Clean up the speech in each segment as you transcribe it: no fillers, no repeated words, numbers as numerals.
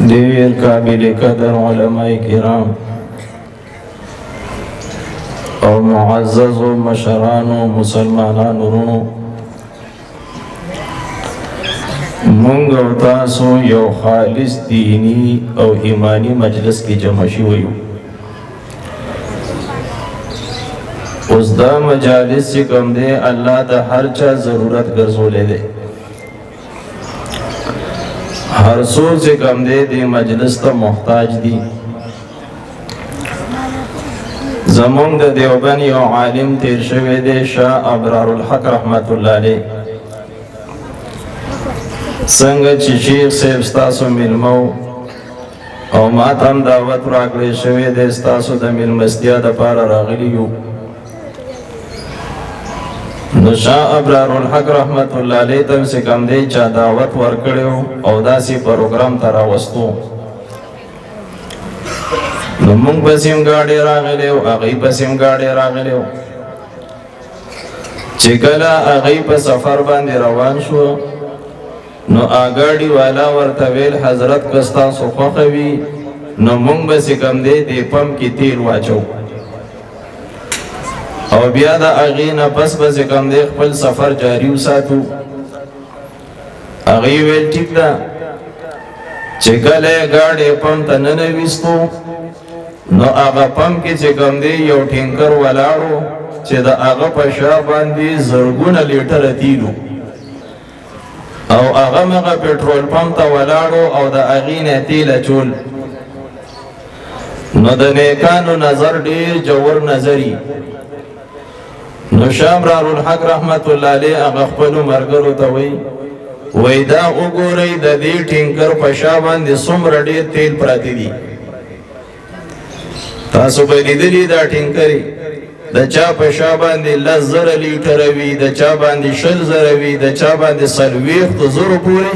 دیر قابل قدر علماء کرام او معزز و مشران و مسلمانان ورونو مونږ او تاسو یو خالص دینی او ایمانی مجلس کې جمع شوي یو. اوس دا مجالس چې کوم دی الله د هر چا ضرورت ګرځولې دی. هر څوک چې کوم دی د مجلس ته محتاج دی. زمونږ د دیوبند یو عالم تیر شوی دی شاه ابرار الحق رحمت الله علیه. څنګه چې شیخ صاحب ستاسو میلمه او ما ته هم دعوت راکړی شوی دی ستاسو د میلمستیا دپاره راغلي یو. نو شاه ابرار الحق رحمت الله علیه ته چې کوم دی چا دعوت ورکړی او داسې پروګرام ته راوستو نو مونږ پسې هم ګاډۍ راغلی او هغوی پسې هم ګاډۍ راغلی و. چې کله هغوی په سفر باندې روان شو نو اګاډي والا ورته ویل حضرت که ستاسو خوښه وي نو مونږ به چې کوم دی دې پمپ کې تیل واچو او بیا د هغې نه پس به چې کوم دی خپل سفر جاري وساتو. هغې ویل ټیک ده. چې کله یې ګاډۍ پمپ ته ننویستو نو هغه پمپ کې چې کوم دی یو ټینکر ولاړو چې د هغه په شا باندې زرګونه لیټره تیلو او هغه مغه پټرول پمپ ته ولاړو او د هغې نه تیل اچول. نو د نیکانو نظر ډېر جوور نظري. نو شاه ابرار الحق رحمت الله علیه هغه خپلو ملګرو ته وایي دا وګورئ د دې ټینکر په شا باندې څومره ډېر تیل پراته دي. تاسو به لیدلي دا ټینکرې د چا په شا باندې 10,000 لیټره وي، د چا باندې 20,000 وي، د چا باندې 40,000 پورې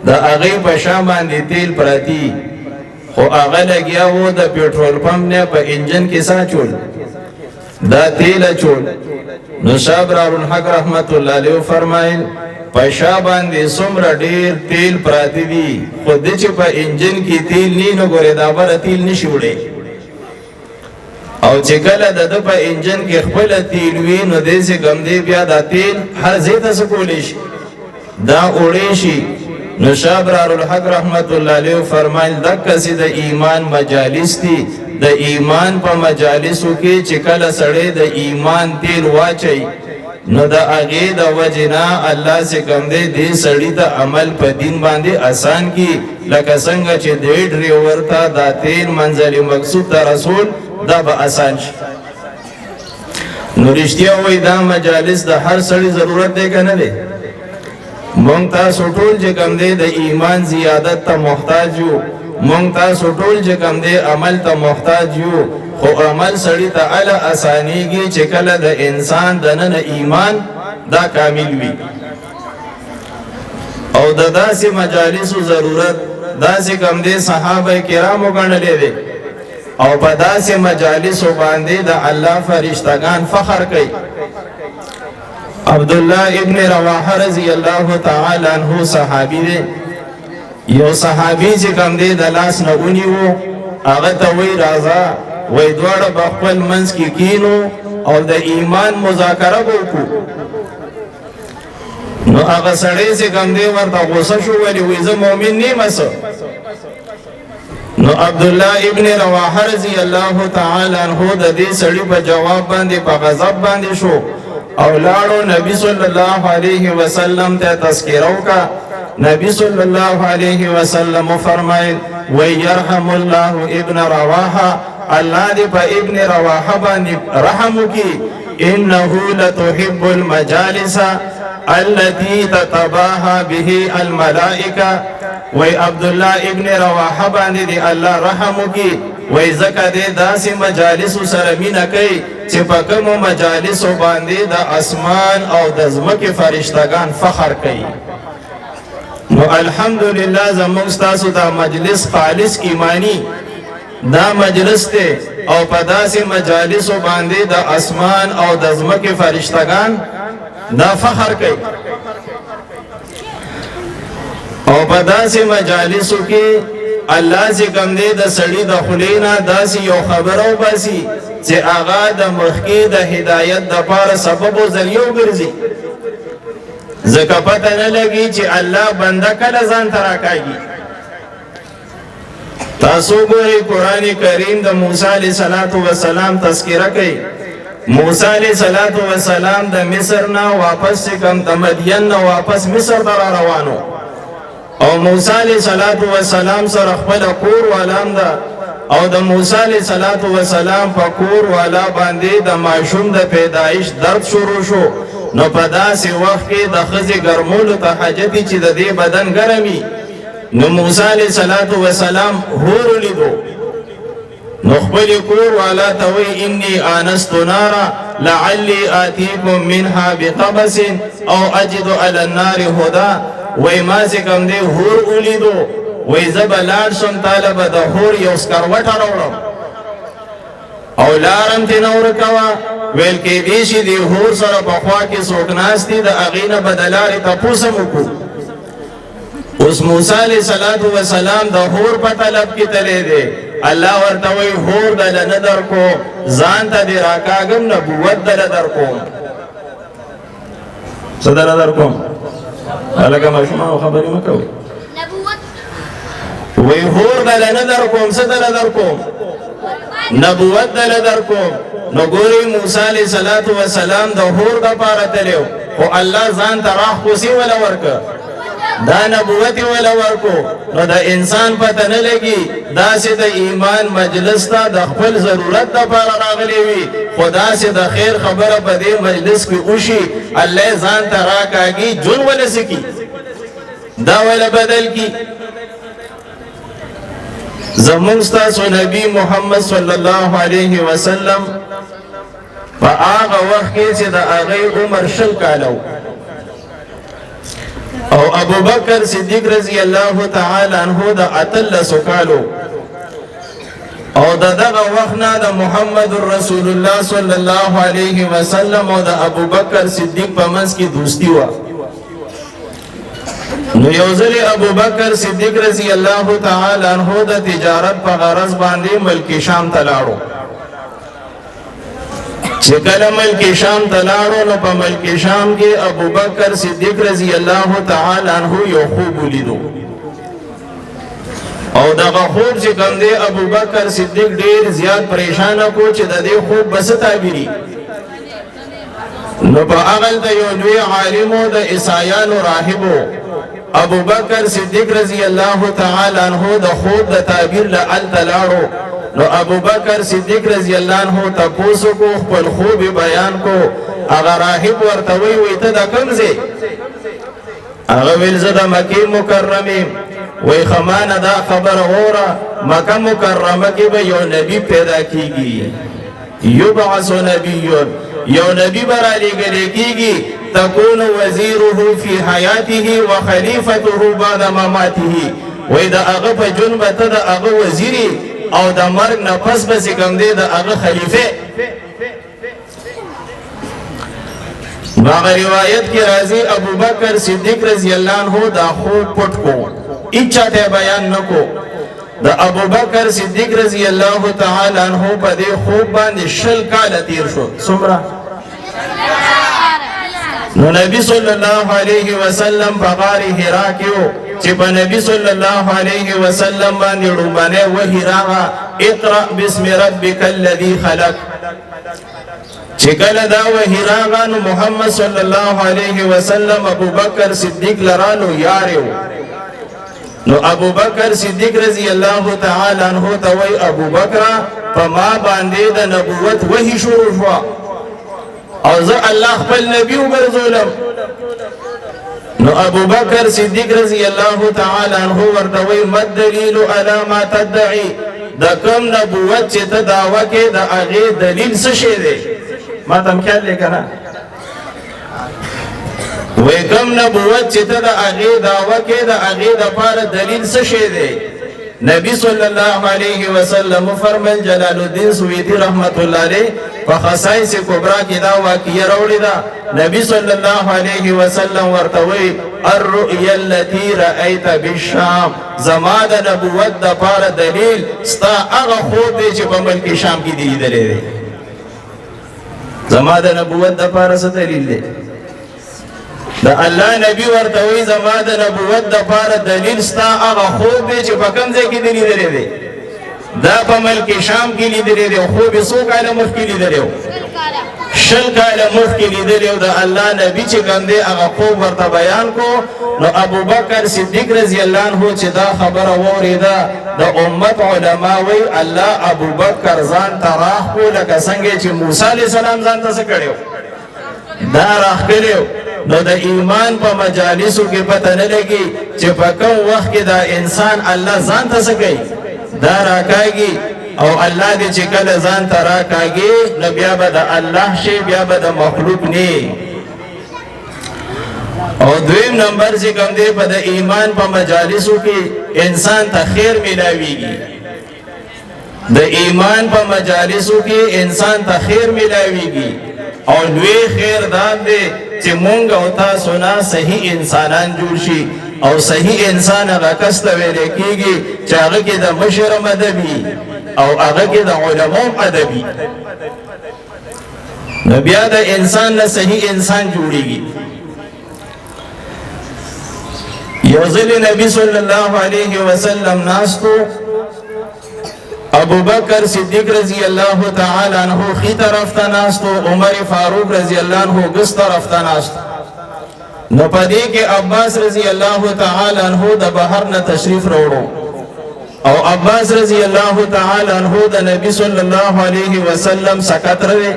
د هغې په شا باندې تیل پراتی. خو هغه لګیا و د پټرول پمپ نه په انجن کې ساچول دا تیل اچول. نو شاه ابرار الحق رحمت الله علیه فرمایل په شا باندې څومره ډېر تیل پراته دي خو د چې په انجن کې تیل نه نو ګورې دا بره تیل نشي وړی او چې کله د ده په انجن کې خپله تیل وي نو دی چې کوم دی بیا دا تیل هر ځای ته څه کولی شي دا وړی شي. نو شاه ابرار الحق رحمت الله علیه فرمایل دقسې د ایمان مجالس دي. د ایمان په مجالسو کې چې کله سړی د ایمان تیل واچي نو د هغې د وجې نه الله چې کوم دی دې سړي ته عمل په دین باندې آسان کي. لکه څنګه چې دې ډریور ته دا تیل منزل مقصود ته رسول دا به آسان شي. نو رښتیا وایي دا مجالس د هر سړي ضرورت دی که نه دی؟ مونږ تاسو ټول چې کوم دی د ایمان زیادت ته محتاج یو. مونږ تاسو ټول چې کوم دی عمل ته محتاج یو. خو عمل سړي ته هله اسانیږي چې کله د انسان دننه ایمان دا کامل وي. او د داسې مجالسو ضرورت داسې کوم دی صحابه کرامو ګڼلی دی او په داسې مجالسو باندې د الله فرشتگان فخر کوي. عبدالله ابن رواحه رضی الله تعالی عنہ صحابي دی. یو صحابي چې کوم دی د لاس نه ونیو هغه ته وایي راځه وایي دواړه به خپل منځ کې کینو او د ایمان مذاکره به وکړو. نو هغه سړی چې کوم دی ورته غوسه شو ولې وایي زه مؤمن نه یم څه. نو عبدالله ابن رواحه رضی الله تعالی عنہ د دې سړي په جواب باندې په غضب باندې شو او لاړو نبی صلی الله علیه وسلم ته تذکره وکړه. نبی صلی الله علیه وسلم فرمایل ويرحم الله ابن رواحه الله دې په ابن رواحه باندې رحم وکړي. انه لتحب المجالس التي تتباهى به الملائکه. وی عبدالله ابن رواحه باندې دی الله رحم وکړي. وی ځکه دی داسې مجالسو سره مینه کوي چې په کومو مجالسو باندې د اسمان او د ځمکې فرشتگان فخر کوي. نو الحمدلله زموږ ستاسو دا مجلس خالص ایمانی دا مجلس دی او په داسې مجالسو باندې د اسمان او د ځمکې فرشتگان دا فخر کوي. او په داسې مجالسو کې الله چې کوم دی د سړي د خولې نه داسې یو خبره وباسي چې هغه د مخکې د هدایت دپاره سبب و ذریعه وګرځي ځکه پته نه لګي چې الله بنده کله ځان ته راکاږي تاسو ګورئ قرآن کریم د موسی علیه السلام تذکره کوي موسی علیه السلام د مصر نه واپس کم د مدین نه واپس مصر ته را روانو او موسی علیه السلام سره خپل کور والام ده او د موسی علیه السلام په کور والا باندې د ماشوم د پیدایش درد شروع شو نو په داسې وخت کې د ښځې ګرمولو ته حاجت چې د دې بدن ګرمي نو موسی علیه السلام هور ولیدو نو خپل کور والا ته وی انی آنست نارا لعلی آتیکم منها بقبس او اجد علی النار هدا وی ما چې کوم دی هور ولیدو وی زه به لاړ شم طالبه د هور یو سکروټه راوړم او لارم ترې نه ورکوه ویل کېدی شي د هور سره په خوا کې څوک ناست دي د هغې نه به د لارې تپوس هم وکړو اوس موسی علیه السلام د هور په طلب کې تللی دی الله ورته وایي هور دله نه درکو ځان ته دې راکاږم نبوت دله درکوم څه دله درکوم هلکه ماشومانو خبرې مه کوئ وایي هور دله نه درکوم څه دله درکوم نبوت دله درکوم نو ګورئ موسی علیه السلام د هور دپاره تللی خو الله ځان ته راح کوسي وله ورکه دا نبوت ولا ورکو نو دا انسان پته نه لګي داسې د ایمان مجلس ته د خپل ضرورت لپاره راغلی وي خو داسې د خیر خبره په دې مجلس کې وشي الله ځان ته راکاږي جون ولا سکی دا ولا بدل کی زمون ستاسو نبی محمد صلی الله علیه وسلم په هغه وخت کې چې د هغې عمر 20 کاله او ابو بکر صدیق رضی الله تعالی عنہ د 18 کالو او دغه وخت نه د محمد رسول الله صلی الله علیه وسلم او د ابو بکر صدیق په منځ کې دوستی و نو یو ځل ابو بکر صدیق رضی الله تعالی عنہ د تجارت په غرض باندې ملک شام ته لاړو چې کله ملک شام ته لاړو نو په ملک شام کې ابو بکر صدیق رضی الله تعالی عنہ یو خوب ولیدو او دغه خوب چې کوم دی ابو بکر صدیق ډیر زیات پریشان کو چې د دې خوب بس تعبیری نو په هغه د یو لوی عالم او د عیسایانو راهبو ابو بکر صدیق رضی الله تعالی عنہ د خوب د تعبیر لعل تلاړو نو ابو بکر صدیق رضی الله عنہ تاسو کو خپل خوب بیان کو هغه راهب ورته وی ته د کوم ځای هغه ویل زه د مکه مکرمه وی خمانه دا خبر اوره مکه مکرمه کې به یو نبی پیدا کیږي یبعث نبی یو نبی برا لګل کیږي تكون وزيره في حياته وخليفته بعد مماته وی دا هغه په جنبه ته د هغه وزیری او د مرګ نه پس بس کوم دی د هغه خلیفہ باغ روایت کی راضی ابو بکر صدیق رضی اللہ عنہ دا خوب پټ کو اچھاته بیان نکو د ابو بکر صدیق رضی اللہ تعالی عنہ په دې خوب باندې 20 کال تیر شو څومره نو نبی صلی الله علیه وسلم په غار حرا کې چې په نبی صلی الله علیه وسلم باندې روبانه وحی راغه اقرا بسم ربک الذی خلق چې کله دا وحی راغه نو محمد صلی الله علیه وسلم ابو بکر صدیق لرانو یارو نو ابو بکر صدیق رضی الله تعالی عنہ ته وی ابو بکر په ما باندې د نبوت وحی شروع شو او زه الله خپل نبی وګرځولم نو ابو بکر صدیق رضی الله تعالی عنہ ورته وی مد دلیل علی ما تدعی دا کوم نبوت چې ته دعوا کې د هغه دلیل څه شی دی ما تم خیال لیکنه وی کوم نبوت چې ته د هغه دعوا کې د هغه د پاره دلیل څه شی دی نبی صلی اللہ علیہ وسلم فرمل جلال الدین سویتی رحمت اللہ علیہ فخصائص کبرا کی دا واقعی روڑی دا نبی صلی اللہ علیہ وسلم ورطوئی الرؤیا اللتی رأیت بالشام زماد نبوت دا پار دلیل ستا اغا خوب دے چی پا ملک شام کی دی دلے دے زماد نبوت دا پار سا دلیل دے دا اللہ نبی ورطوئی زماد نبوت دا پار دلیل ستا اغا خوب دے چی پا کم دے کی دلی دلے دے دا پا ملک شام کی لی دلے دے خوب سو کالا مخ کی لی دلے شل کالا مخ کی لی دلے دا اللہ نبی چی کم دے اغا خوب ورطا بیان کو نو ابو بکر صدیق رضی اللہ عنہ چی دا خبر ووری دا امت علماوی اللہ ابو بکر زان تراح کو لکا سنگے چی موسیٰ علیہ السلام زان تا سکڑیو دا راح کریو نو دا ایمان پا مجالسو کی پتہ نلگی چی پا کم وقت کی دا انسان اللہ زان تا سکئی دا راکاگی او اللہ دی چکل زان تا راکاگی نو بیا با دا اللہ شی بیا با دا مخلوق نی او دویم نمبر چکم دے پا دا ایمان پا مجالسو کی انسان تا خیر ملاویگی دا ایمان پا مجالسو کی انسان تا خیر ملاویگی او لوی خیر داد دے چی مونگ او تا سنا صحیح انسانان جوڑ شی او صحیح انسان اگا کستا ویلے کی گی چا اگا کی دا مشرم ادبی او اگا کی دا علموم ادبی نبیا دا انسان نا صحیح انسان جوڑی گی یوزل نبی صلی اللہ علیہ وسلم ناستو ابو بکر صدیق رضی اللہ تعالی عنہ خی طرف تا ناستو عمر فاروق رضی اللہ عنہ گس طرف تا ناستو نو پدی کے عباس رضی اللہ تعالی عنہ دا بہر نا تشریف روڑو او عباس رضی اللہ تعالی عنہ دا نبی صلی اللہ علیہ وسلم سکت روے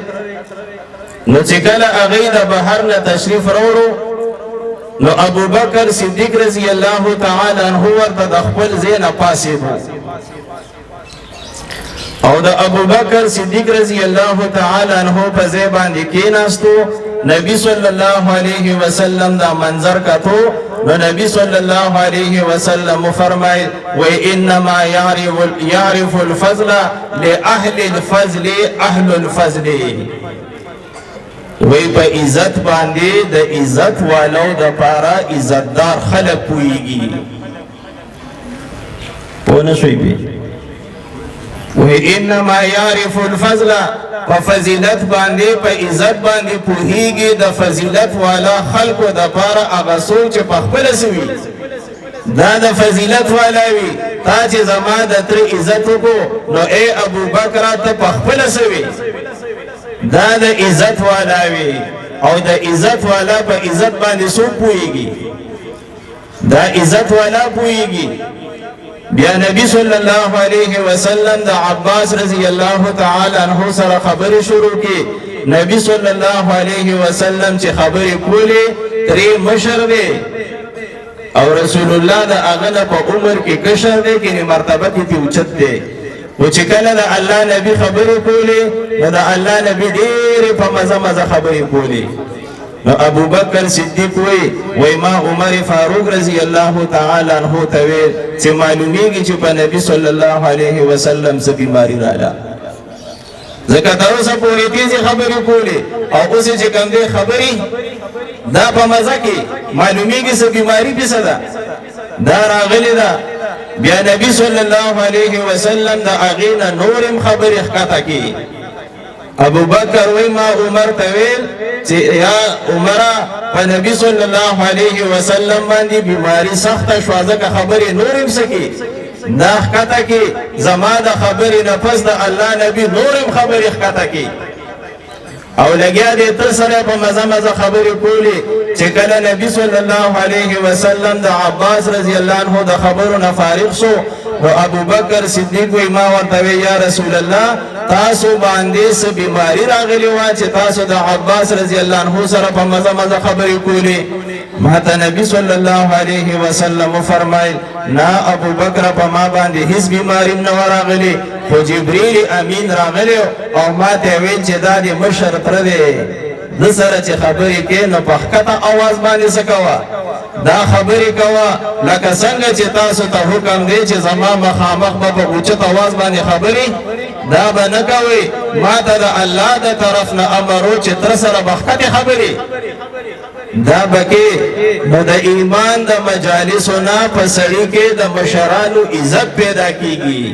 نو چکل اغی دا بہر نا تشریف روڑو نو ابو بکر صدیق رضی اللہ تعالی عنہ ورطا دخپل زین پاسی دو او دا ابو بکر صدیق رضی اللہ تعالی عنہ پا زیبان دی کیناستو نبی صلی اللہ علیہ وسلم دا منظر کتو نو نبی صلی اللہ علیہ وسلم فرمائے وَإِنَّمَا يَعْرِفُ الْفَضْلَ لِأَهْلِ الْفَضْلِ أَهْلُ الْفَضْلِ وی پا عزت باندے دا عزت والو دا پارا عزتدار خلق پوئیگی پونا شوئی بھی وَإِنَّمَا يَعْرِفُ الْفَضْلَ پا فضیلت باندے پا عزت باندے پوہیگی دا فضیلت والا خلق دا پارا اغسو چے پخپل سوی دا فضیلت والاوی تا چے زمان دا تر عزتو کو نو اے ابو بکرہ تا پخپل سوی دا عزت والاوی او دا عزت والا پا عزت باندے سو پوہیگی دا عزت والا پوہیگی بیا نبی صلی اللہ علیہ وسلم دا عباس رضی اللہ تعالی عنہ سر خبر شروع کی نبی صلی اللہ علیہ وسلم چی خبر کولی تری مشر دے او رسول اللہ دا اغلا پا عمر کی کشر دے کنی مرتبتی تی اچت دے و چکل دا اللہ نبی خبر کولی دا اللہ نبی دیر پا مزا مزا خبر کولی ابو بکر صدیق وی ما عمر فاروق رضی اللہ تعالی عنہ توید چی معلومی گی چی پا نبی صلی اللہ علیہ وسلم سے بیماری رالا زکتاو سا پوری تیزی خبری کولی او اسی چی کم دے خبری دا پا مزا کی معلومی گی سے بیماری پی صدا دا راغلی دا بیا نبی صلی اللہ علیہ وسلم دا اغینا نورم خبری اخکتا کی ابو بکر وی ما عمر تویل یا عمرہ پا نبی صلی اللہ علیہ وسلم باندی بیماری سخت شوازہ کا خبری نورم سکی دا اخکتا کی زمان دا خبری نفس دا اللہ نبی نورم خبری اخکتا کی او لگیا دے تسر پا مزا مزا خبری کولی چکل نبی صلی اللہ علیہ وسلم دا عباس رضی اللہ عنہ دا خبرو نفارق سو و ابو بکر صدیق وی ما ورطوی یا رسول اللہ تاسو باندے سے بیماری راغلی واچے تاسو دا عباس رضی اللہ عنہ سر پا مزا مزا خبری کولی ماتا نبی صلی اللہ علیہ وسلم فرمائل نا ابو بکر پا ما باندے حس بیماری نو راغلی خو جبریل امین راغلی او ما تیویل چه دادی مشر تردے دسر چه خبری که نو پخکتا آواز باندې سکوا دا خبرې کوه لکه څنګه چې تاسو ته حکم دی چې زما مخامخ به په اوچت اواز باندې خبرې دا به نه کوئ ما ته د الله د طرف نه امر و چې تر سره به ښکتې خبرې دا بکې نو د ایمان د مجالسو نه په سړي کې د مشرانو عزت پیدا کیږي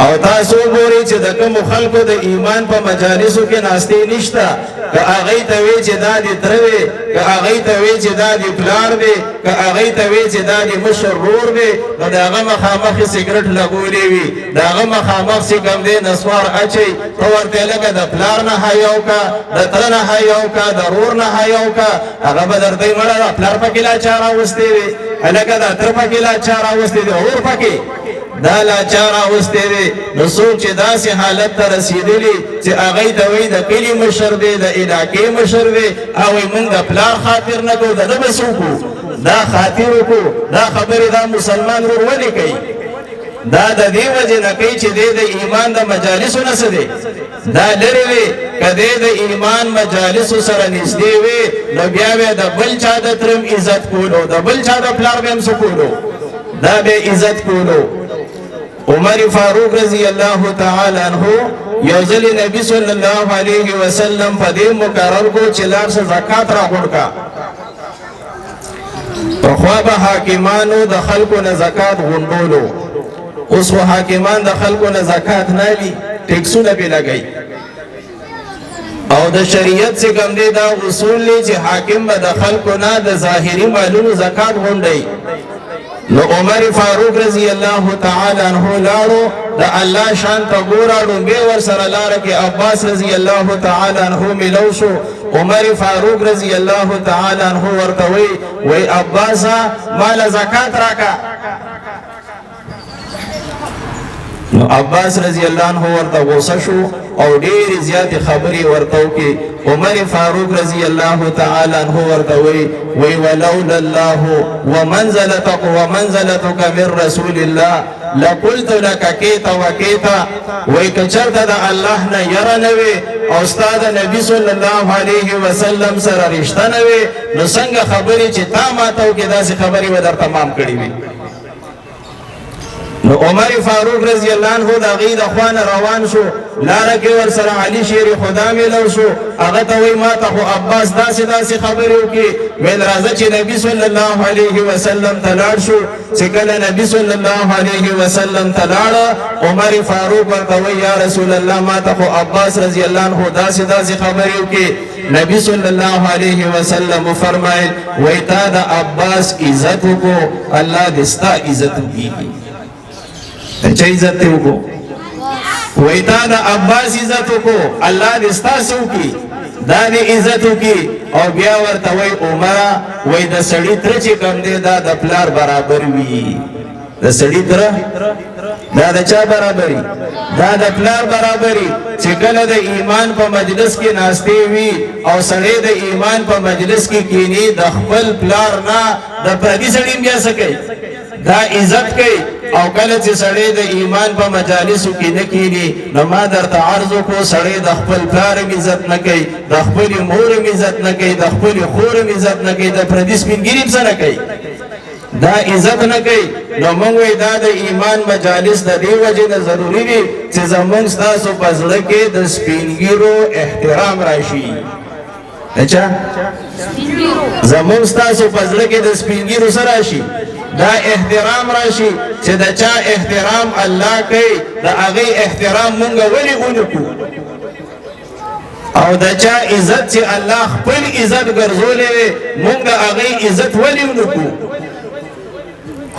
او تاسو ګورئ چې د کومو خلکو د ایمان په مجالسو کې ناستې نشته که هغوی ته وی چې دا دې تره دی که هغوی ته وی چې دا دې پلار دی که هغوی ته وی چې دا دې مشر ورور دی نو د هغه مخامخ یې سګرټ لګولی وي د هغه مخامخ چې کوم دی نسوار اچوي ته ورته لکه د پلار نه حیا وکړه د تره نه حیا وکړه د ورور نه حیا وکړه هغه به درته وایي مړه د پلار پکې لا چا راوستی دی هلکه د تره پکې لا چا راوستی دی ورور پکې دا لاچار راوستی دی نو څوک چې داسې حالت ته رسېدلي چې هغوی ته وایي د کلي مشر دی د علاقې مشر دی او وایي موږ د پلار خاطر نه کوو د ده به څه وکړو دا خاطر وکړو دا خبرې دا مسلمان ورور ولې کوي دا د دې وجې نه کوي چې دی د ایمان د مجالسو نه څه دی دا لرې وي که دی د ایمان مجالسو سره نږدې وي نو بیا به د بل چا د ترم عزت کولو د بل چا د پلار به هم څه کولو دا به عزت کولو عمر فاروق رضی الله تعالی عنہ یو ځل نبی صلی الله علیه وسلم په دې مقرر کو چې لار څخه زکات راغونډ کا په خوا به حاکمانو د خلکو نه زکات غونډولو اوس حاکمان د خلکو نه زکات نه لي ټیکسونه به لګي او د شریعت څخه کوم دي دا اصول لري چې حاکم به د خلکو نه د ظاهري مالونو زکات غونډي نو عمر فاروق رضی الله تعالی عنہ لاړو د الله شان ته ګوراړو به ور سره لار کې عباس رضی الله تعالی عنہ ملو شو عمر فاروق رضی الله تعالی عنہ ورته وی عباس مال زکات راکا نو عباس رضی الله عنه ورته غوسه شو او ډېر زیات خبرې ورته وکړي عمر فاروق رضی الله تعالی عنه ورته وی ولولا الله ومنزلتك من رسول الله لقلت لك كيت وكيت وی کچرته د الله نه یره نه وي او استاد نبی صلی الله علیه وسلم سره رشتہ نه وي نو څنګه خبرې چې تا ماته وکړي داسې خبرې به در تمام کړي وي نو عمر فاروق رضی الله عنه د غید اخوان روان شو لاره کې ور سره علي شیر خدا ملو شو هغه ته وای ما ته عباس داسې خبرې وکي ویل راځه چې نبی صلی الله علیه وسلم تلاړ شو چې کله نبی صلی الله علیه وسلم تلاړ عمر فاروق ورته وای یا رسول الله ما ته عباس رضی الله عنه داسې خبرې وکي نبی صلی الله علیه وسلم فرمایل وای تا د عباس عزت کو الله دې ستا عزت وکړي چا عزت ته وکړو وای تا د عباس عزت وکړو الله دې ستاسو وکړي دا دې عزت وکړي او بیا ورته وای عمر وای د سړي تر چې کوم دی دا د پلار برابر وي د سړي تر دا د چا برابري دا د پلار برابري چې کله د ایمان په مجلس کې ناشته وي او سړی د ایمان په مجلس کې کینی د خپل پلار نه د پردي سړي بیا سکے دا عزت کوي او کله چې سړی د ایمان په مجالسو کې نه کینی نو ما درته عرض کو سړی د خپل پلار عزت نه کوي د خپل مور عزت نه کوي د خپل خور عزت نه کوي د پردي سپینګری سره کوي دا عزت نه کوي نو موږ وی دا د ایمان مجالس د دې وجه نه ضروری دي چې زموږ تاسو په ځړه کې د سپینګیرو احترام راشي اچھا زموږ تاسو په ځړه کې د سپینګیرو سره راشي دا احترام راشي چې دا چا احترام الله کوي دا هغه احترام مونږ ولې ونکو او دا چا عزت چې الله خپل عزت ګرځولې مونږ هغه عزت ولې ونکو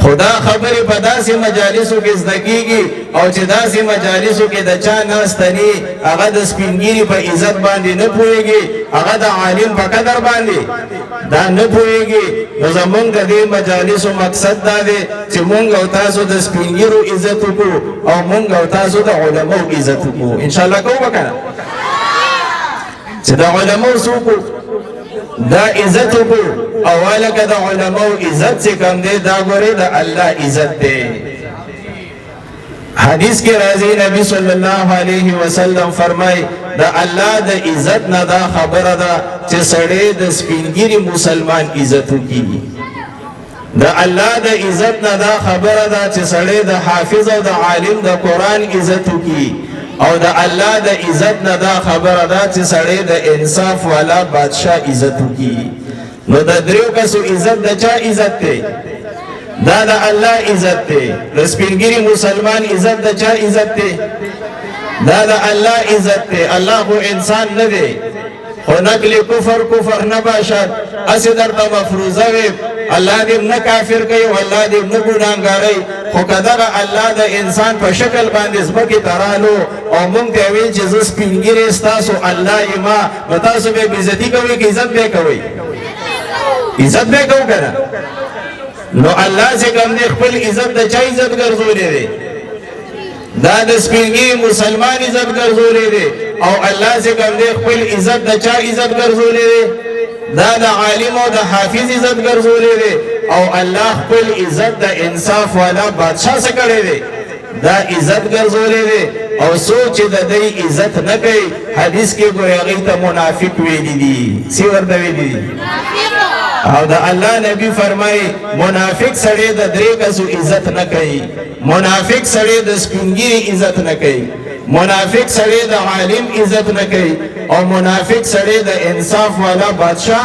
خدا خبرې په داسې مجالسو کې زده کېږي او چې داسې مجالسو کې د چا ناستني هغه د سپینګیري په عزت باندې نه پوهېږي هغه د عالم په قدر باندې دا نه پوهېږي نو زمونږ د دې مجالسو مقصد دا دی چې مونږ او تاسو د سپینګیرو عزت وکړو او مونږ او تاسو د علماو عزت وکړو انشاءالله کوو به که نه چې د علماو څوک دا عزت وکړو اوله که د علماو عزت چې کوم دی دا ګورې د الله عزت دی حدیث کې راځي نبی صلی الله علیه وسلم فرمای د الله د عزت نه دا خبره ده چې سړی د سپینګیری مسلمان عزت وکړي د الله د عزت نه دا خبره ده چې سړی د حافظ او د عالم د قرآن عزت وکړي او د الله د عزت نه دا خبره ده چې سړی د انصاف والا بادشاہ عزت وکړي نو د دریو کسو عزت د چا عزت دی دا د الله عزت دی د سپینګیری مسلمان عزت د چا عزت دی دا د الله عزت دی الله خو انسان نه دی خو نقل کفر نه باشد اسی درته مفروضه وي الله دې نه کافر کوي او الله دې نه ګناهګاري خو کداغه الله د انسان په شکل باندې زمکه ترالو او مونږ ته ویل چې زس پینګری استاسو الله یما تاسو به عزت کوي کی عزت به کوي عزت به کو کنه نو الله څنګه دې خپل عزت د چا عزت ګرځولې دي دا د سپینګری مسلمان عزت ګرځولې دي او الله څنګه دې خپل عزت د چا عزت ګرځولې دي دا د عالم او د حافظ عزت ګرځولې دي او الله خپل عزت د انصاف والا بادشاہ څخه کړی دی دا عزت ګرځولې دي او سوچ د دې عزت نه کوي حدیث کې ګورې هغه ته منافق ویلي دي سی ورته ویلي دي او دا الله نبی فرمای منافق سړی د درې کسو عزت نه کوي منافق سړی د سپینګری عزت نه کوي منافق سړی د عالم عزت نه کوي او منافق سړی د انصاف والا بادشاہ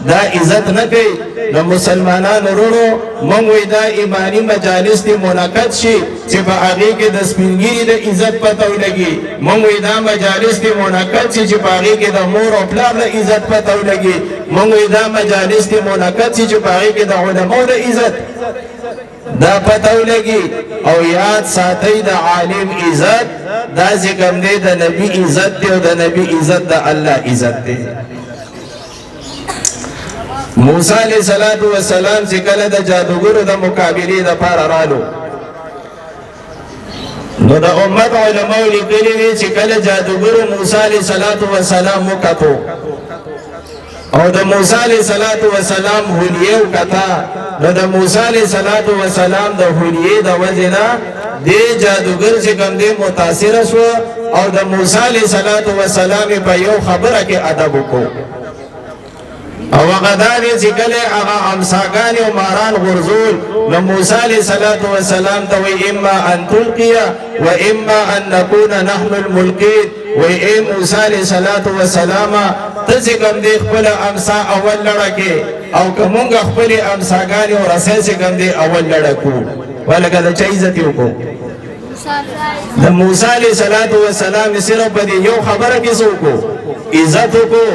دا عزت نه کوي نو مسلمانانو ورونو مونږ وی دا ایمانی مجالس دي منعقد شي چې په هغه کې د سپینګری د عزت پته ولګي مونږ وی دا مجالس دي منعقد شي چې په هغه کې د مور او پلار د عزت پته ولګي مونږ وی دا مجالس دي منعقد شي چې په هغه کې د علماء د عزت دا پته ولګي او یاد ساتي د عالم عزت دا ذکر دی د نبی عزت دی او د نبی عزت د الله عزت دی موسی علیہ الصلوۃ والسلام چې کله د جادوګرو د مقابله د پاره رالو نو د امت علماء لیکلي دي چې کله جادوګرو موسی علیہ الصلوۃ والسلام وکړو او د موسی علیہ الصلوۃ والسلام هلیه وکړه نو د موسی علیہ الصلوۃ والسلام د هلیه د وجنا د جادوګر چې کوم دی متاثر شو او د موسی علیہ الصلوۃ والسلام په یو خبره کې ادب وکړو او غدانې چې کله هغه امساګان او ماران غرزول نو موسی علیہ الصلوۃ والسلام ته وی اما ان تلقي و اما ان نكون نحن الملقين و اے موسی علیہ الصلوۃ والسلام ته چې کوم دی خپل امسا اول لړکه او کومه خپل امساګان او رسې چې کوم دی اول لړکو ولکه د چا عزت وکړو د موسی علیہ الصلوۃ والسلام صرف په یو خبره کې څوک عزت کو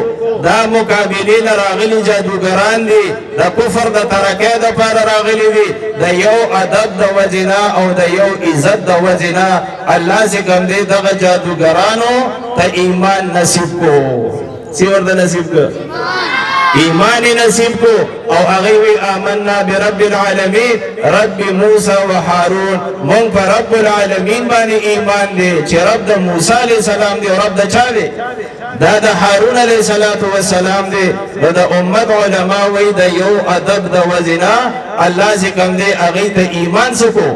دا مقابله لراغلی جادوګران دي د کفر د ترکه د پر راغلی دي د یو ادب د وجنا او د یو عزت د وجنا الله څنګه دې د جادوګرانو ته ایمان نصیب کو سی ورته نصیب کو ایمان نصیب کو او هغه وی آمنا برب العالمین رب موسی و هارون مونږ پر رب العالمین باندې ایمان دي چې رب د موسی علیہ السلام دی او رب د چا دی دا د هارون علیہ السلام دی د امت علماء وی د یو ادب د وزنا الله څنګه دی هغه ته ایمان سکو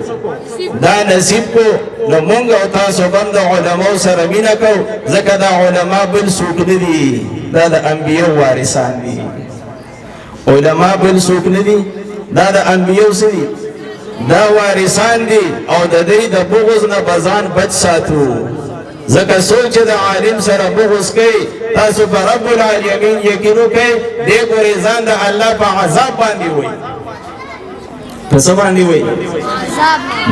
دا نصیب کو نو مونږ او تاسو باندې علماء سره مینا کو ځکه دا علماء بل څوک نه دي دا د انبیو وارثان دي علماء بل څوک نه دي دا د انبیو سری دا وارثان دي او د دې د بغض نه بزان بچ ساتو زکه سوچ د عالم سره بغض کوي تاسو په رب العالمین یقین کوي دې ګورې ځان د الله په عذاب باندې وي په څه باندې وي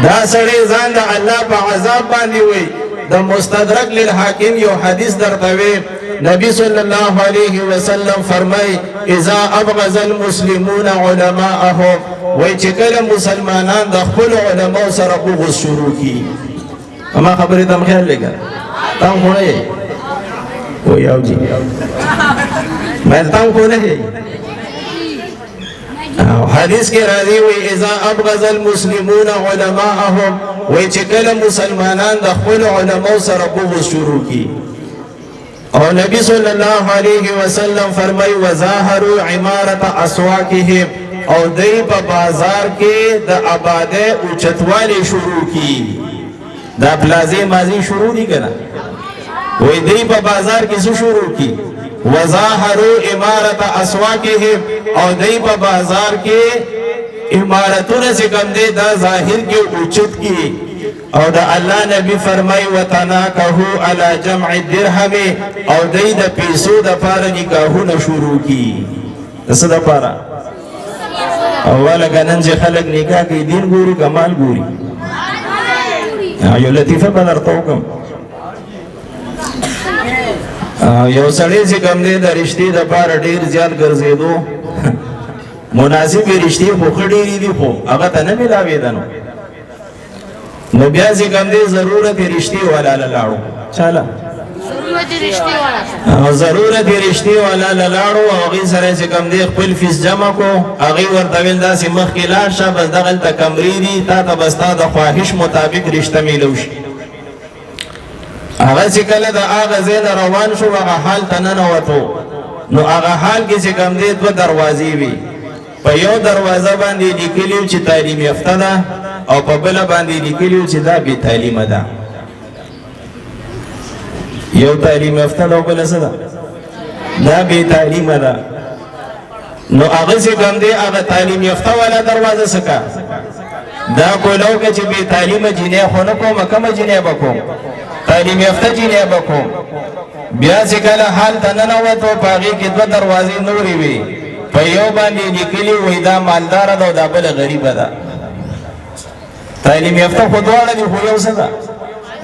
دا سړی ځان د الله په عذاب باندې وي د مستدرک للحاکم یو حدیث درته وي نبی صلی الله علیه وسلم فرمای اذا ابغض المسلمون علماءهم وای چې کله مسلمانان د خپل علماء سره بغض شروع کی اما خبره تم خیال لګا تم خو نه و یو جی مې تم خو نه حدیث کې راځي وي اذا ابغض المسلمون علماءهم وای چې کله مسلمانان د خپل علماء سره بغض شروع کی او نبی صلی الله علیه وسلم فرمای وظاهروا عمارت اسواقهم او دای په بازار کې د آباده او چتوالی شروع کی دا پلازې مازی شروع دي کنه وای دای په بازار کې څه شروع کی وظاهروا امارت اسواقهم او دی په بازار کې امارتونه چې کوم دی دا ظاهر کې اوچت کی او دا الله نبی فرمای وتناکحوا علی جمع الدرهم او دی د پیسو د پاره نکاحونه شروع کی څه د پاره اوله کنن چې خلک نکاح کوي دین ګوري کمال ګوري یو لطیفه بدرته وکم یو سړی چې کوم دی د رشتې د پاره ډیر زیات ګرځېدو مناسب رشتې خو ډېرې دي خو هغه ته نه ملاوېده نو بیا چې کوم دی ضرورت رشتې والا لاړو چاله ضرورت رشتې والا لاړو هغې سره چې کوم دی خپل فیس جمع کو هغې ورته ویل داسې مخکې لاړ شه بس دغلته کمرې دي تا ته به ستا د خواهش مطابق رشته میلو شي هغه چې کله د هغه ځای نه روان شو هغه حال ته ننوتو نو هغه حال کې چې کوم دی دوه دروازې وي په یو دروازه باندې لیکلي چې تعلیم یافته ده او په بله باندې لیکلي چې دا بې تعلیمه ده یو تعلیم یافته ده او بله څه ده دا بې تعلیمه ده نو هغه چې کوم دی هغه تعلیم یافته والا دروازه څه کا دا کولو که چې بې تعلیمه جینۍ خو نه کوم کومه جینۍ به کوم تعلیم یافته جینۍ به کوم بیا چې کله حال ته ننوتو په هغې کې دوه دروازې نورې وي په یو باندې لیکلي وایي دا مالداره ده او دا بله غریبه ده تعلیم یافته خو دواړه دي خو یو څه ده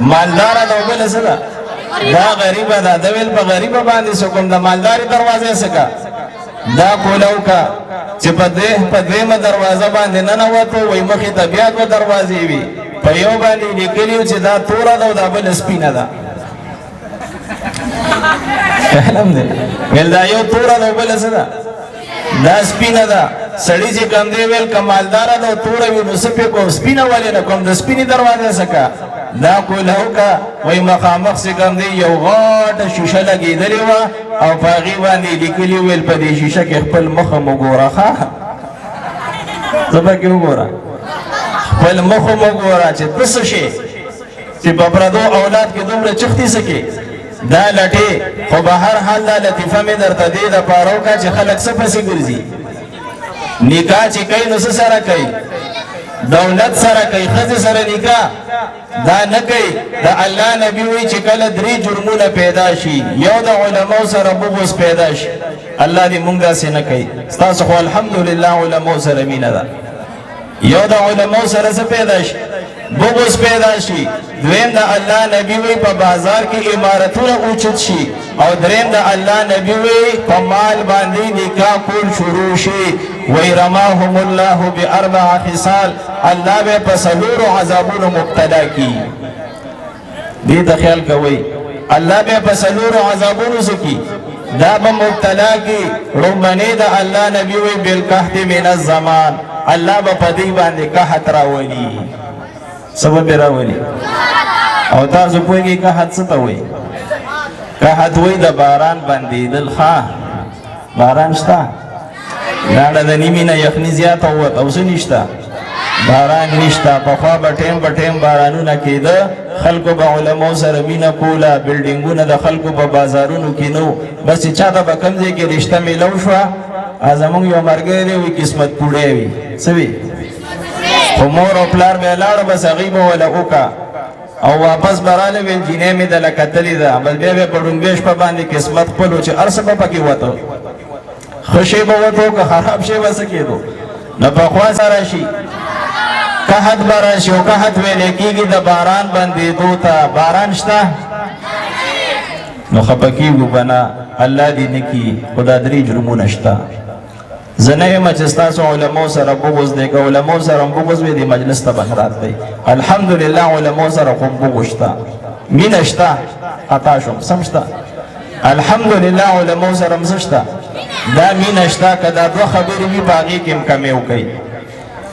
مالداره ده او بله څه ده دا غریبه ده د ویل په غریبه باندې څه کوم د مالدارې دروازې څه کا دا کولو کا چې په دویمه دروازه باندې ننوتو وایي مخې ته بیا دوه دروازې وي په یو باندې لیکلي چې دا توره ده او دا بله سپینه ده الحمدلله ویل دا یو توره ده او بله څه ده دا سپینه ده سړی چې کوم دی ویل که مالداره ده او توره وي نو څه پې کوم سپینه ولې نه کوم د سپینې دروازې څه کا دا کولو کا وایي مخامخ چې کوم دی یو غاټه شیشه لګېدلې وه او په هغې باندې لیکلي ویل په دې شیشه کې خپل مخ هم وګوره ښه څه پکې وګوره خپل مخ هم وګوره چې ته څه شې چې په پردو اولاد کې دومره چختې څه کې دا لټې خو به هر حال دا لطیفه مې درته دې دپاره وکړه چې خلک څه پسې ګرځي نکاح چې کوي نو څه سره کوي دولت سره کوي ښځې سره نکاح دا نه کوي د الله نبي وایي چې کله درې جرمونه پیدا شي یو د علماو سره بغض پیدا شي الله دې مونږ داسې نه کوي ستاسو خو الحمدلله علماو سره مینه ده یو د علماو سره څه پیدا شي بغض پیدا شي دویم د الله نبی وی په بازار کې امارتونه اوچت شي او دریم د الله نبی وی په مال باندې نکاح کول شروع شي وی رماهم الله باربع خصال الله به په څلورو عذابونو مبتلا کی دې ته خیال کوئ الله به په څلورو عذابونو سکی دا به مبتلا کی رومنه د الله نبی وی بالقحط من الزمان الله به په دې باندې قحط راولي سبب راولي او تاسو پوهیږئ قحط څه ته وایي قحط وایي د باران بندېدل ښه باران شته لاړه د نیمې نه یخني زیاته ووت او څه نشته باران نشته پخوا به ټیم په ټیم بارانونه کېده خلکو به علماو سره مینه کوله بلډینګونه د خلکو په بازارونو کې نه بس چې چا ته به کوم ځای کې رشته میلو شوه زمونږ یو ملګری دی وایي قسمت پوړی وي څه وي خو مور او پلار به یې لاړه بس هغوی به وله وکړه او واپس به راله ویل جینۍ مې دله کتلې ده بس بیا به یې په ډومبۍ شپه باندې قسمت خپل و چې هر څه به پکې وته ښه شی به وته که خراب شی به څه کېدو نو پخوا سره شي قحط به راشي او قحط ویلی کېږي د باران بندېدو ته باران شته نو خفه کېږو به نه الله دې نه کړي خو دا درې جرمونه شته زه نه یم چې ستاسو علماو سره بغض دی که علماو سره هم بغض وي دې مجلس ته به نه راتلی الحمدلله علماو سره خو بغض شته مینه شته خطا شوم سم شته الحمدلله علماو سره هم څه شته دا مینه شته که دا دوه خبرې وي په هغې کې هم کمې وکوئ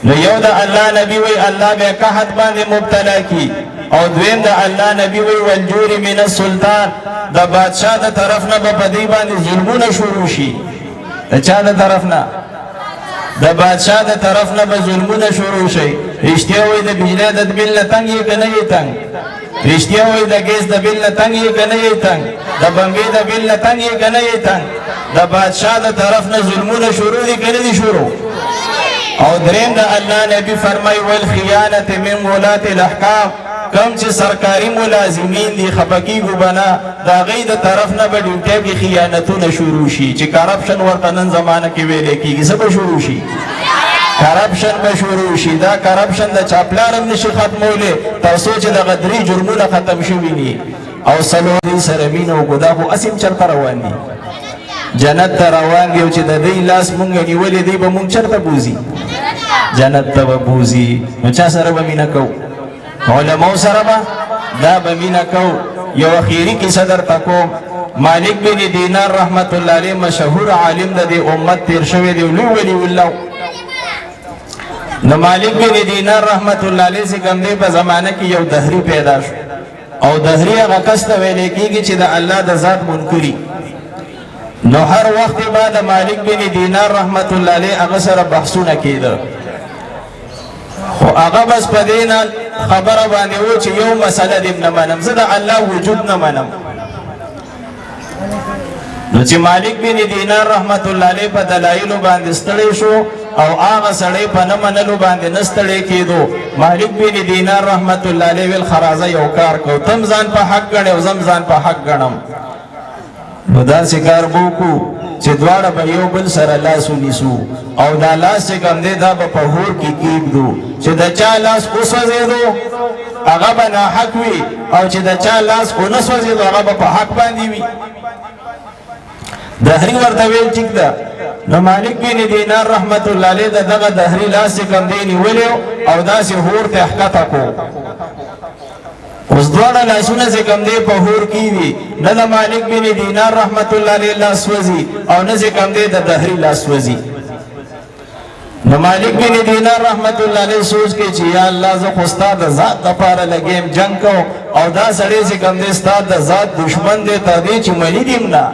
نو یو د الله نبی وی الله به قحط باندې مبتلا کی او دویم د الله نبی وی والجور من السلطان د بادشاہ د طرف نه به په دې باندې ظلمونه شروع شي د چا د طرف نه د بادشاہ د طرف نه به ظلمونه شروع شي رښتیا وایي د بجلی د بل نه تنګ یې که نه یې تنګ رښتیا وایي د ګیس د بل نه تنګ یې که نه یې تنګ د بمبې د بل نه تنګ یې که نه یې تنګ د بادشاه د طرف نه ظلمونه شروع دي که نه دي شروع او دریم د الله نبی فرمایي والخیانة من ولاة الاحکام کم چې سرکاري ملازمین دي خفه کېږو به نه د هغوی د طرف نه به ډیوټۍ کې خیانتونه شروع شي چې کرپشن ورته نن زمانه کې ویلی کېږي څه به شروع شي کرپشن به شروع شي دا کرپشن د چاپلار هم نشي ختمولی تر څو چې دغه درې جرمونه ختم شوي دي او څلور دوی سره مینه وکړو دا خو هسې هم چېرته روان دي جنت ته روان دي او چې د دوی لاس مونږ نیولې دی به مونږ چېرته بوځي جنت ته به بوځي نو چا سره به مینه کوو علماء سره به دا به مینه کوو یو اخیري کیسه درته کوم مالک بن دینار رحمت الله علیه مشهور عالم د دې امت تیر شوی دی لوی ولی الله نو مالک بن دینار رحمت الله علیه چې کوم دی په زمانه کې یو دهری پیدا شو او دهری هغه کس ته ویل کېږي چې د الله د ذات منکري نو هر وخت بعد مالک بن دینار رحمت الله علیه هغه سره بحثونه کېده خو هغه بس په دې نه خبره باندې و چې یو مسله دې نه منم زه د الله وجود نه منم نو چې مالک بن دینار رحمت الله علیه په دلایلو باندې ستړی شو او هغه سړی په نه منلو باندې نه ستړی کېدو مالک بن دینار رحمت الله علیه ویل خرازه یو کار کو تم ځان په حق ګڼې او زم ځان په حق ګڼم نو داسې کار به وکړو چې دواړه به یو بل سره لاس ونیسو او دا لاس چې کوم دی دا به په هور کې کېږدو چې د چا لاس وسوځېدو هغه به ناحق وي او چې د چا لاس ونه سوځېدو هغه به په حق باندې وي دهری ورته ویل ټیک ده نو مالک بن دینار رحمت الله علیه دغه دهری لاس چې کوم دی نیولی او داسې هور ته ښکته کړو اوس دواړه لاسونه چې کوم دی په هور کې دي نه د مالک بن دینار رحمت الله علیه لاس سوځي او نه چې کوم دی د دهری لاس سوځي نو مالک بن دینار رحمت الله علیه سوچ کې چې یا الله زه خو ستا د ذات دپاره لګیم جنګ کوم او دا سړی چې کوم دی ستا د ذات دشمن دی ته دی چې مني دیم نه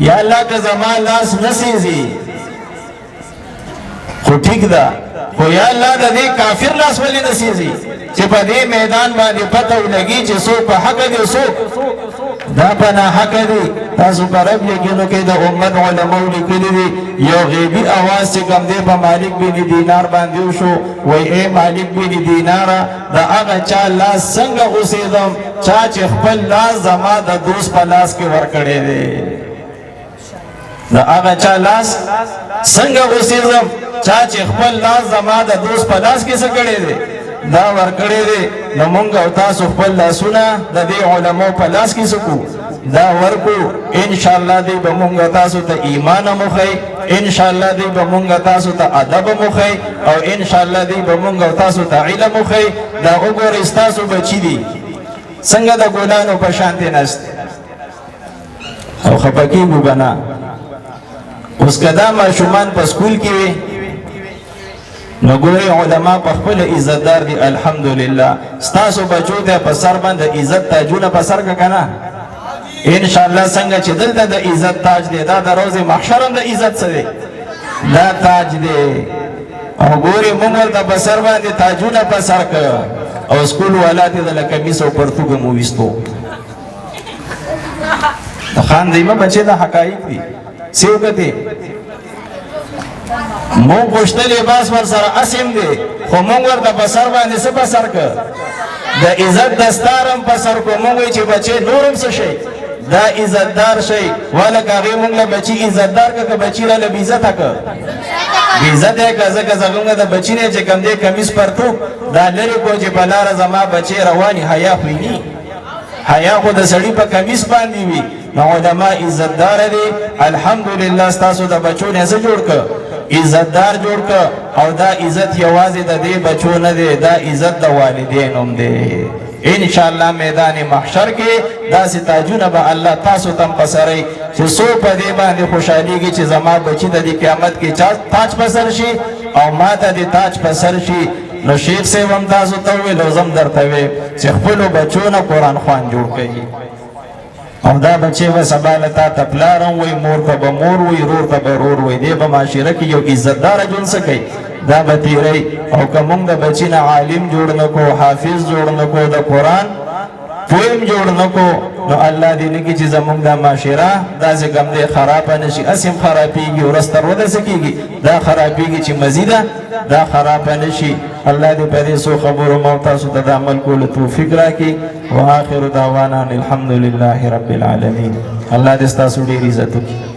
یا الله که زما لاس نه سیځي خو ټیک ده خو یا الله د دې کافر لاس ولې نه سیځي چې په دې میدان باندې پته ولګي چې څوک په حق دی څوک دا په ناحق دی تاسو په رب یقینو کې د امت علماو لیکلي دي یو غیبي اواز چې کوم دی په مالک بن دینار باندې وشو وایي ای مالک بن دیناره د هغه چا لاس څنګه اوسېدم چا چې خپل لاس زما د دوست په لاس کې ورکړی دی د هغه چا لاس څنګه اوسېدم چا چې خپل لاس زما د دوست په لاس کې څه کړی دی دا ورکړی دی نو مونږ او تاسو خپل لاسونه د دې علماو په لاس کې سکو دا ورکو انشاءالله دی به مونږ تاسو ته ایمان مخی انشاءالله دی به مونږ تاسو ته ادب مخی او انشاءالله دی به مونږ تاسو ته علم مخی دا وګورئ ستاسو بچی دي څنګه د ګلانو په شانتې نست او خفه کېږو به نه اوس که دا ماشومان په سکول کې وي نو ګورئ علما په خپل عزتدار دي الحمدلله ستاسو بچو ته په سر باندې عزت تاجونه په سر که نه انشاءالله څنګه چې دلته د عزت تاج دی دا د روز محشر هم د عزت څه دی دا تاج دی او ګورئ مونږ ورته په سر باندې تاجونه په سر که او سکول والا ته د کمیس او پرتوګ مو ویستو د خان دیمه بچې د حقایق دي سیو کته مونږ غوښتل لباس ور سره اسیم دی خو مونږ ورته په سر باندې څه په سر که د عزت دستارم په سر کو مونږ چې بچې نورم څه شي دا عزتدار شي ولکه هغې مونږ له بچي عزتدار که که بچي راله بېعزته که بېعزت یې که ځکه زمونږ د بچي نه چې کوم دی کمیس پرتوب دا لرې کو چې په لاره زما بچې رواني حیا خو یې حیا خو د سړي په کمیس باندې وي نو علما عزتدار دي الحمدلله ستاسو د بچو نه څه جوړ که عزتدار جوړ که او دا عزت یوازې د دې بچو نه دی دا عزت د والدین هم دی انشاءالله میدان محشر کې داسې تاجونه به الله تاسو ته هم په سرئ چې څوک په دې باندې خوشحالېږي چې زما بچي د دې قیامت کې تاج په سر شي او ما ته د تاج په سر شي نو شیخ صاحب هم تاسو ته وویل او زه هم درته ویم چې خپلو بچو نه قرآن خوان جوړ کوي او دا بچې به سبا له تا ته پلار هم وایي مور ته به مور وایي رور ته به رور وایي دی به معاشره کې یو عزتداره ژوند څه کوي دا بتیری او که مونږ د بچی نه عالم جوړ نکو حافظ جوړ نکو د قرآن پویم جوړ نکو نو الله دې نکي چې زمونږ د معاشره داسې کم دی خراب نشي اسیم خرابېږي ورځ تر ورځې کېږي دا خرابېږي چې مزیده دا خراب نشي الله دې په دې څو خبرو مو تاسو ته د عمل کولو توفیق راکړي واخر دعوانا الحمد لله رب العالمین الله دې ستاسو ډېر عزت وکړي